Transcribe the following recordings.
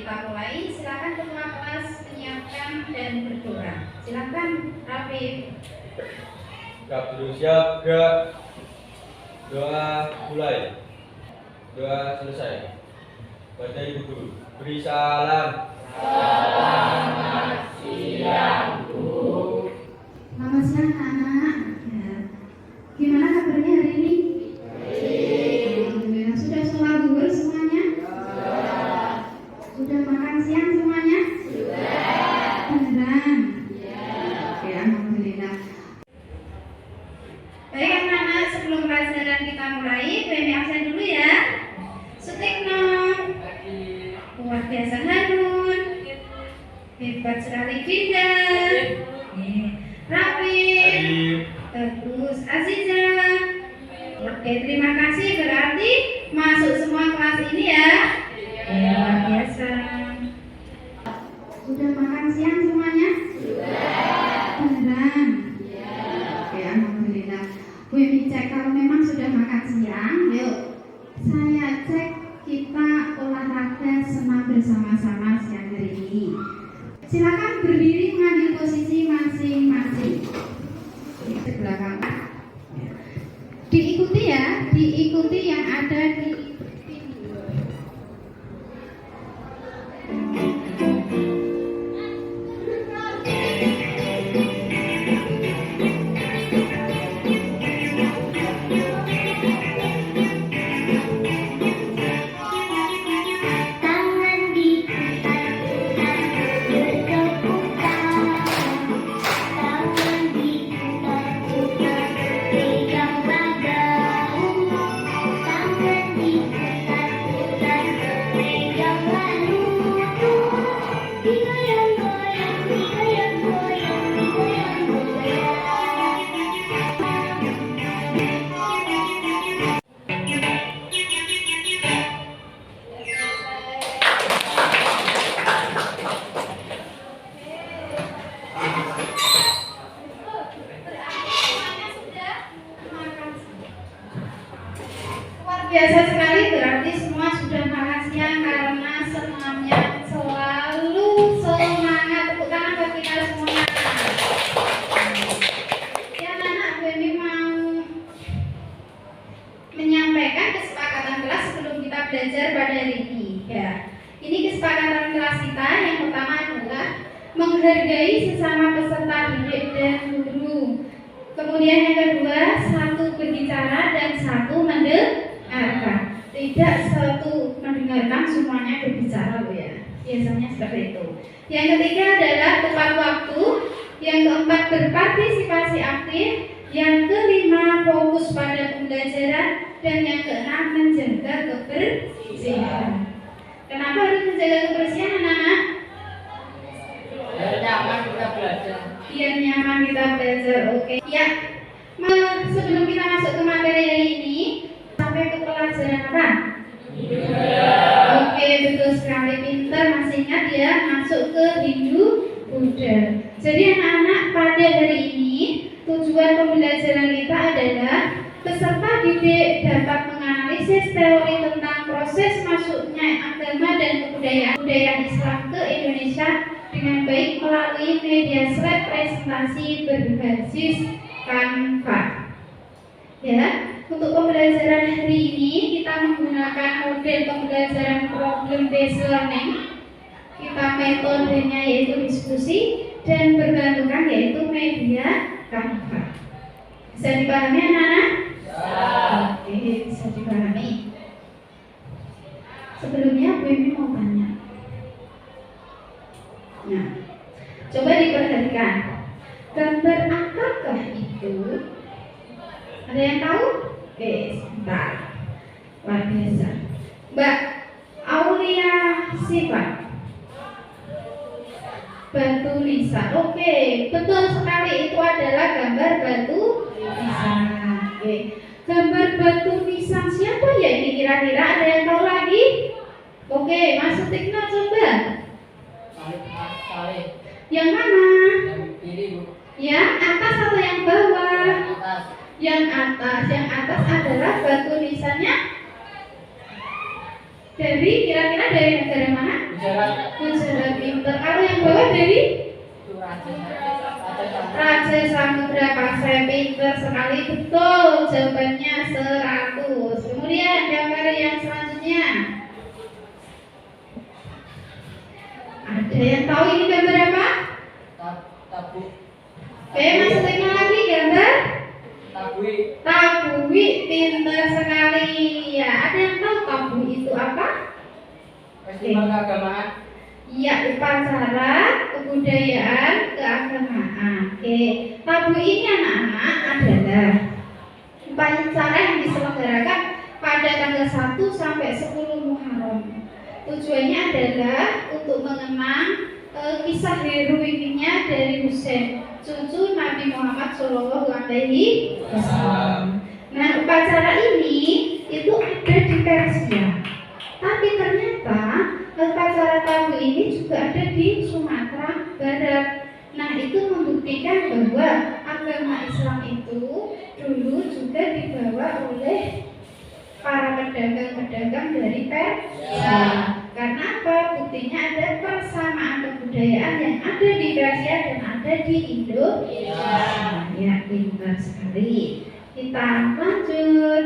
kita mulai. Silakan ketua kelas menyiapkan dan berdoa. Silakan Raffi. Gak siap, gak. Doa mulai. Doa selesai. Baca ibu guru. Beri salam. Selamat siang, Bu. Selamat siang anak. Ya. Gimana kabarnya hari ini? Alhamdulillah. Sudah sholat zuhur semuanya? Sudah makan siang semuanya? Beneran? Oke, alhamdulillah. Baik anak-anak, sebelum pelajaran kita mulai, kami absen dulu ya. Sutikno, luar biasa Harun, hebat sekali Vinda, Raffi, bagus Aziza. Oke, terima kasih, berarti masuk semua kelas ini ya. Luar biasa. Sudah makan siang semuanya? Beneran? Oke, alhamdulillah. Bu Emi cek kalau memang sudah makan siang, yuk saya cek kita olahraga senam bersama-sama siang hari ini. Silakan berdiri mengambil posisi masing-masing. Ke belakang. Diikuti ya, diikuti yang ada di biasa sekali, berarti semua sudah makan siang karena senamnya selalu semangat. Tepuk tangan buat kita semua. Ya anak-anak, Bu Emi mau menyampaikan kesepakatan kelas sebelum kita belajar pada hari ini. Ya, ini kesepakatan kelas kita. Yang pertama adalah menghargai sesama peserta didik dan guru. Kemudian yang kedua, satu berbicara dan satu mendengarkan. Tidak satu mendengarkan semuanya berbicara, Bu ya. Biasanya seperti itu. Yang ketiga adalah tepat waktu. Yang keempat, berpartisipasi aktif. Yang kelima, fokus pada pembelajaran. Dan yang keenam, menjaga kebersihan. Kenapa harus menjaga kebersihan anak-anak? Biar nyaman kita belajar. Biar nyaman kita belajar, oke. Ya, sebelum kita masuk ke materi hari ini, sampai ke pelajaran apa? Oke, betul sekali, pintar, masih ingat ya, masuk ke Hindu Buddha. Jadi anak-anak, pada hari ini tujuan pembelajaran kita adalah peserta didik dapat menganalisis teori tentang proses masuknya agama dan budaya Islam ke Indonesia dengan baik melalui media slide presentasi berbasis Canva. Ya, untuk pembelajaran hari ini kita menggunakan model pembelajaran problem based learning. Kita metodenya yaitu diskusi dan berbantukan yaitu media Canva. Bisa dipahami anak-anak? Oke, bisa dipahami. Sebelumnya Bu Emi mau tanya. Nah, coba diperhatikan. Gambar apakah itu? Ada yang tahu? Oke, sebentar. Luar biasa. Mbak Aulia Sifat. Batu nisan. Oke, betul sekali, itu adalah gambar batu nisan. Oke. Gambar batu nisan siapa ya ini kira-kira? Ada yang tahu lagi? Oke, Mas Sutikno coba. Yang mana? Yang kiri, Bu. Yang atas atau yang bawah? Atas. Yang atas. Yang atas adalah batu nisannya dari kira-kira dari negara mana? Gujarat pinter. Kalau yang bawah dari Itu Raja Raja Samudra Pasai, pinter sekali, betul. Jawabannya 100. Kemudian gambar yang selanjutnya. Ada yang tahu ini gambar apa? Tabu. Oke, masukin lagi gambar Tabui. tabui, pinter sekali. Ya, ada yang tahu tabui itu apa? Festival keagamaan. Ya, upacara kebudayaan keagamaan. Oke, tabui ini anak-anak adalah upacara yang diselenggarakan pada tanggal 1 sampai 10 Muharram. Tujuannya adalah untuk mengenang kisah heroiknya dari Husain, cucu Nabi Muhammad Shallallahu Alaihi Wasallam. Nah, upacara ini itu ada di Persia, tapi ternyata upacara tabu ini juga ada di Sumatera Barat. Nah, itu membuktikan bahwa agama Islam itu dulu juga dibawa oleh para pedagang-pedagang dari Persia. Karena apa? Buktinya ada persamaan kebudayaan yang ada di Persia dan ada di Indonesia. Ya, pintar sekali. Kita lanjut.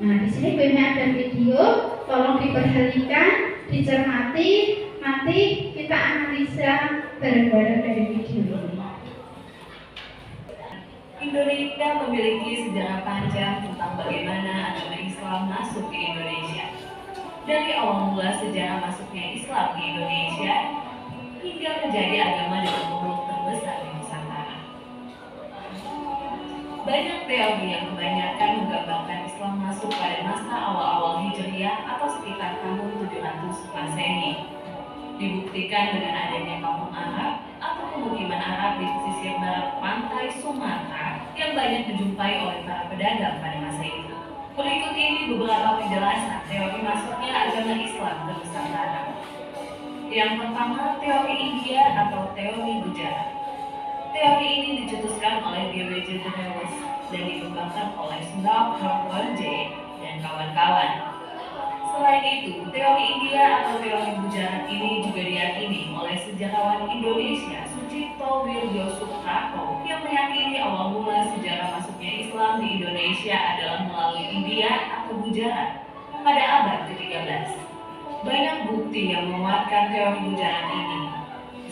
Nah, di sini punya ada video, tolong diperhatikan, dicermati, nanti kita analisa bareng-bareng dari video ini. Indonesia memiliki sejarah panjang tentang bagaimana agama Islam masuk ke Indonesia. Dari awal mula sejarah masuknya Islam di Indonesia hingga menjadi agama dengan penduduk terbesar di Nusantara. Banyak teori yang kebanyakan menggambarkan Islam masuk pada masa awal-awal Hijriah atau sekitar tahun 700 Masehi. Dibuktikan dengan adanya kampung Arab atau pemukiman Arab di pesisir barat pantai Sumatera yang banyak dijumpai oleh para pedagang pada masa itu. Berikut ini beberapa penjelasan teori masuknya agama Islam ke Nusantara. Yang pertama, teori India atau teori Gujarat. Teori ini dicetuskan oleh D.W.J. de Vries dan dikembangkan oleh Sundar Harper J. dan kawan-kawan. Selain itu, teori India atau teori Gujarat ini juga diyakini oleh sejarawan Indonesia Sucipto Wirjosuprato yang meyakini awal mula sejarah masuknya Islam di Indonesia adalah melalui India atau Gujarat pada abad ke-13. Banyak bukti yang menguatkan teori Gujarat ini.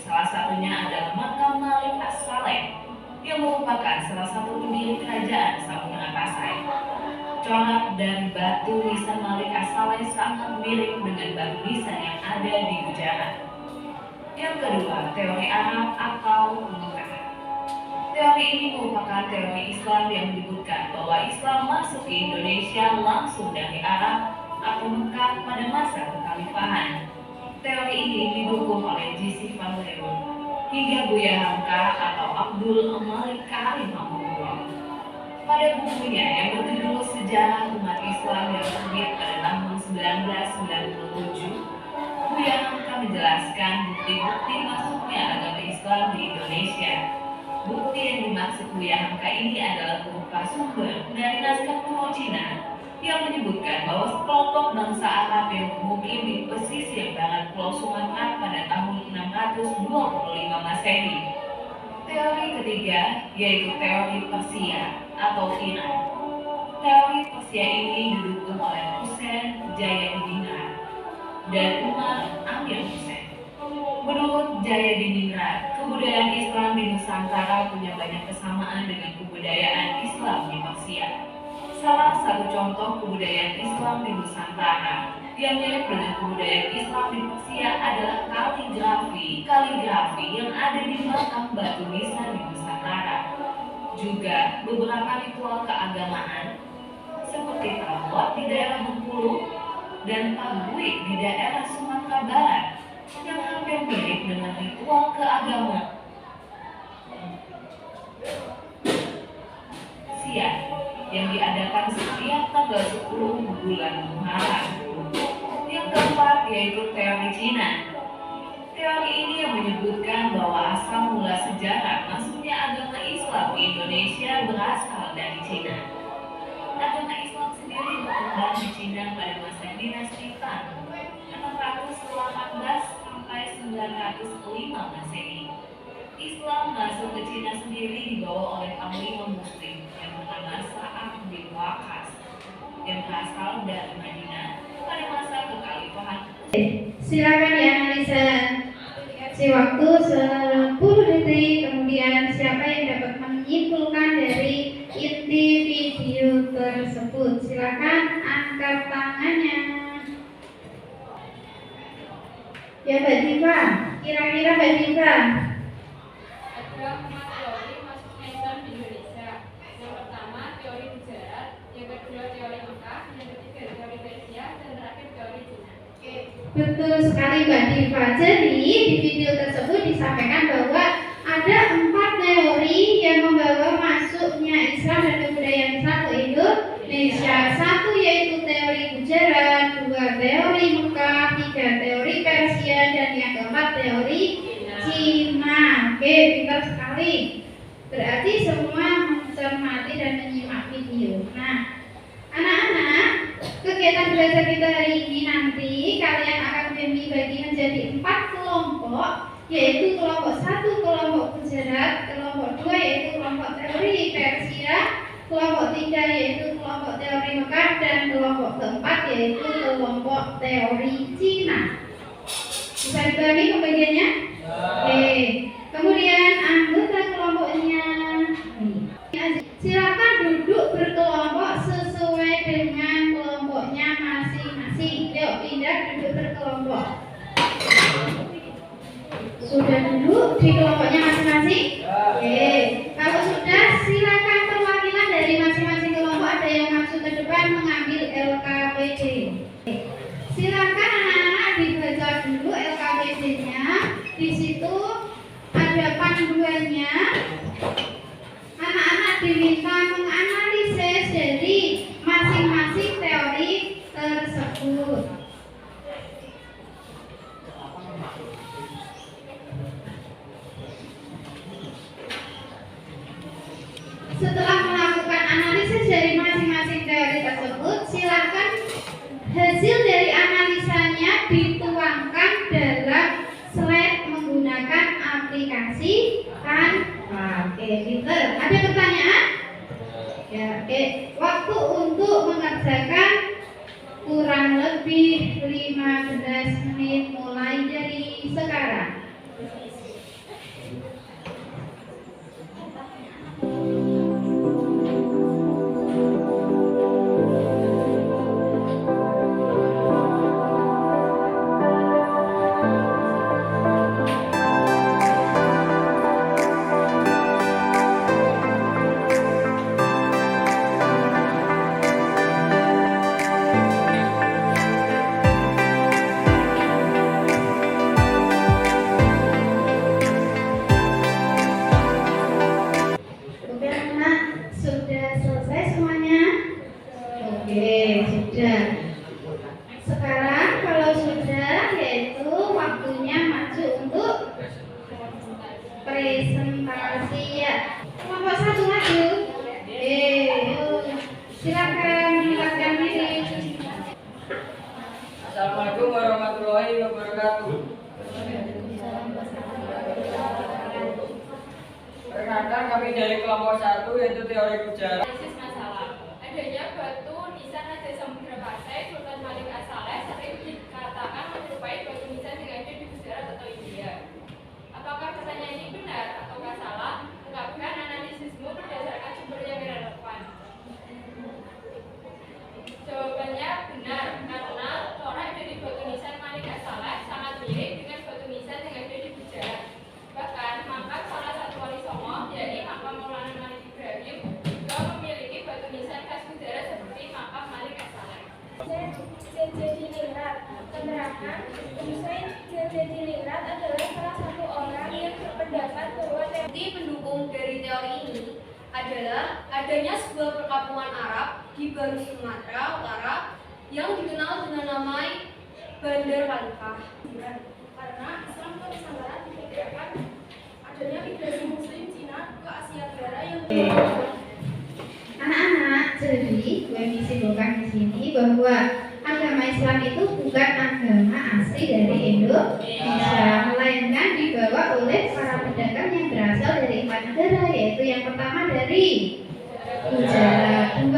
Salah satunya adalah makam Malik As-Saleh yang merupakan salah satu pendiri kerajaan Samudra Pasai. Corak dari batu nisan Malik As-Saleh sangat mirip dengan batu nisan yang ada di Gujarat. Yang kedua, teori Arab atau Mekah. Teori ini merupakan teori Islam yang menyebutkan bahwa Islam masuk ke Indonesia langsung dari Arab atau Mekah pada masa kekhalifahan. Teori ini didukung oleh J.C. Van Leeuwen hingga Buya Hamka atau Abdul Malik Karim Hamdullah. Pada bukunya yang berjudul Sejarah Umat Islam yang terbit pada tahun 1997, Buya Hamka menjelaskan bukti-bukti masuknya agama Islam di Indonesia. Bukti yang dimaksud Buya Hamka ini adalah berupa sumber dari naskah kuno Cina yang menyebutkan bahwa sekelompok bangsa Arab yang bermukim di pesisir barat Pulau Sumatera pada tahun 625 Masehi. Teori ketiga yaitu teori Persia atau Iran. Teori Persia ini didukung oleh Husain Jayadiningrat dan Umar Amir Husain. Menurut Jayadiningrat, kebudayaan Islam di Nusantara punya banyak kesamaan dengan kebudayaan Islam di Persia. Salah satu contoh kebudayaan Islam di Nusantara yang mirip dengan kebudayaan Islam di Persia adalah kaligrafi yang ada di makam batu nisan di Nusantara. Juga beberapa ritual keagamaan seperti tawaf di daerah Bengkulu dan tabui di daerah Sumatera Barat yang hampir mirip dengan ritual keagamaan Siap yang diadakan setiap tanggal 10 bulan Muharram. Yang keempat yaitu teori Cina. Teori ini yang menyebutkan bahwa asal mula sejarah masuknya agama Islam di Indonesia berasal dari Cina. Agama Islam sendiri berkembang di Cina pada masa dinasti Tang 600 ke-18 sampai 905 Masehi. Islam masuk ke Cina sendiri dibawa oleh panglima Muslim yang bernama Sa'ad bin Waqqas yang berasal dari Madinah pada masa kekhalifahan. Silakan dianalisa si waktu 10 detik, kemudian siapa yang dapat menyimpulkan dari inti video tersebut. Silakan angkat tangannya. Ya Mbak Diva, kira-kira Mbak Diva. Ada 4 teori masuknya Islam di Indonesia. Yang pertama teori Gujarat, yang kedua teori Mekah, yang ketiga teori Persia, dan terakhir teori Cina. Betul sekali Mbak Diva. Jadi di video tersebut disampaikan bahwa ada 4 teori yang membawa masuknya Islam dan kebudayaan Islam ke Indonesia. 1 yaitu teori Gujarat, 2 teori Mekah, 3 teori Persia, dan yang keempat teori Cina. Oke, pintar sekali. Berarti semua mencermati dan menyimak video. Nah, anak-anak, kegiatan belajar kita hari ini nanti kalian akan dibagi menjadi 4 kelompok, yaitu kelompok 1 kelompok Gujarat, kelompok 2 yaitu kelompok teori Persia, kelompok 3 yaitu kelompok teori Mekah, dan kelompok keempat yaitu kelompok teori Cina. Bisa dibagi pembagiannya? Oke. Kemudian anggota kelompoknya. Silakan duduk berkelompok sesuai dengan kelompoknya masing-masing. Yuk pindah duduk berkelompok. Sudah duduk di kelompoknya masing-masing? Oke. Kalau sudah, silakan perwakilan dari masing-masing kelompok ada yang maju ke depan mengambil LKPD. Silakan anak-anak dibaca dulu LKPD-nya. Di situ ada panduannya. Anak-anak diminta menganalisis dari masing-masing teori tersebut. Setelah melakukan analisis dari masing-masing teori tersebut, silakan hasil dari analisanya dituangkan dalam slide menggunakan aplikasi Canva. Oke, pinter. Ada pertanyaan? Ya, oke. Waktu untuk mengerjakan kurang lebih 15 menit mulai dari sekarang. Sekarang kalau sudah, yaitu waktunya maju untuk presentasi ya. Kelompok 1 maju. Silakan menempatkan diri. Assalamualaikum warahmatullahi wabarakatuh. Perkenalkan, kami dari kelompok 1 yaitu teori Gujarat. Analisis masalah. Adanya batu nisan Raja Samudra Pasai Sultan Malik As-Saleh sering dikatakan menyerupai batu nisan yang ada di Gujarat atau India. Apakah pertanyaan ini benar ataukah salah? Ungkapkan analisismu berdasarkan sumber yang relevan. Jawabannya benar, karena corak dari batu nisan Malik As-Saleh sangat mirip dengan batu nisan yang ada di Gujarat. Bahkan makam salah satu wali songo, yakni makam Maulana Malik Ibrahim, juga memiliki batu nisan khas Gujarat seperti makam Malik As-Saleh. Jajadiningrat. Keterangan, Husain Jajadiningrat adalah salah satu orang yang berpendapat bahwa teori Pendukung dari teori ini adalah adanya sebuah perkampungan Arab di Baru Sumatera Utara yang dikenal dengan nama Bandar Khalifah. karena Islam ke Nusantara diperkirakan adanya migrasi Muslim Cina ke Asia Tenggara yang Anak-anak, jadi gue misi bukan di sini bahwa agama Islam itu bukan agama asing. asli dari Indonesia, melainkan dibawa oleh para pedagang yang berasal dari 4 negara, yaitu yang pertama dari Gujarat, 2,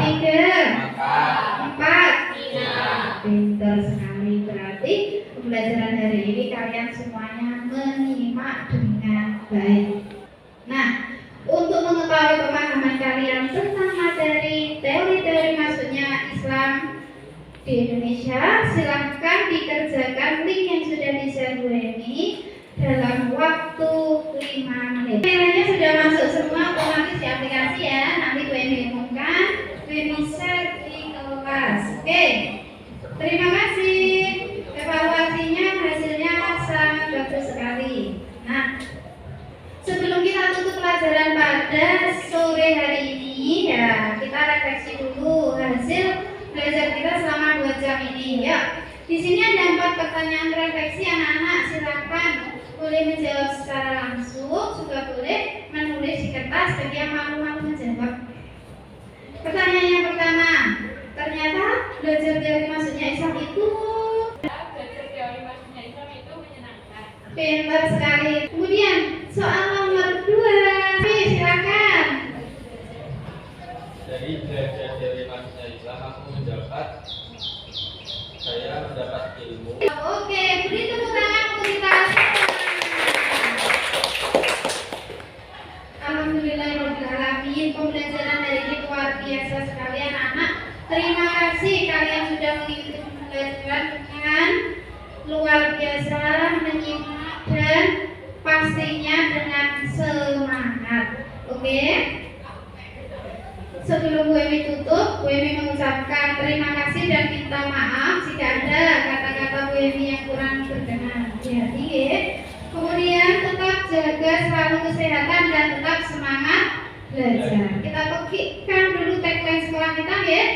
3, 4, pintar sekali. Berarti pembelajaran hari ini kalian semuanya menyimak dengan baik. Nah, untuk mengetahui pemahaman kalian tentang materi teori-teori masuknya Islam di Indonesia, silahkan dikerjakan link yang sudah di-share Bu Eni dalam waktu 5 menit. Nilainya sudah masuk semua, otomatis di aplikasi ya. Nanti Bu Eni umumkan, Bu Eni share di kelas. Oke, terima kasih. Evaluasinya hasilnya sangat bagus sekali. Nah, sebelum kita tutup pelajaran pada sore hari ini, ya kita refleksi dulu hasil belajar kita selama 2 jam ini. Ya, di sini ada 4 pertanyaan refleksi. Anak-anak silakan boleh menjawab secara langsung, juga boleh menulis di kertas bagi yang malu-malu menjawab. Pertanyaan yang pertama, ternyata belajar teori masuknya Islam itu Belajar teori masuknya Islam itu menyenangkan. pintar sekali. Kemudian soal nomor 2, silakan. Dari belajar teori masuknya Islam, aku saya mendapat ilmu. Oke, beri tepuk tangan untuk kita. Alhamdulillahirobbilalamin, pembelajaran hari ini luar biasa sekali anak-anak. Terima kasih kalian sudah mengikuti pembelajaran dengan luar biasa, menyimak dan pastinya dengan semangat. Oke. Sebelum Bu Emi tutup, Bu Emi mengucapkan terima kasih dan minta maaf jika ada kata-kata Bu Emi yang kurang berkenan di hati. Kemudian tetap jaga selalu kesehatan dan tetap semangat belajar. Kita pekikan dulu tagline sekolah kita, ya.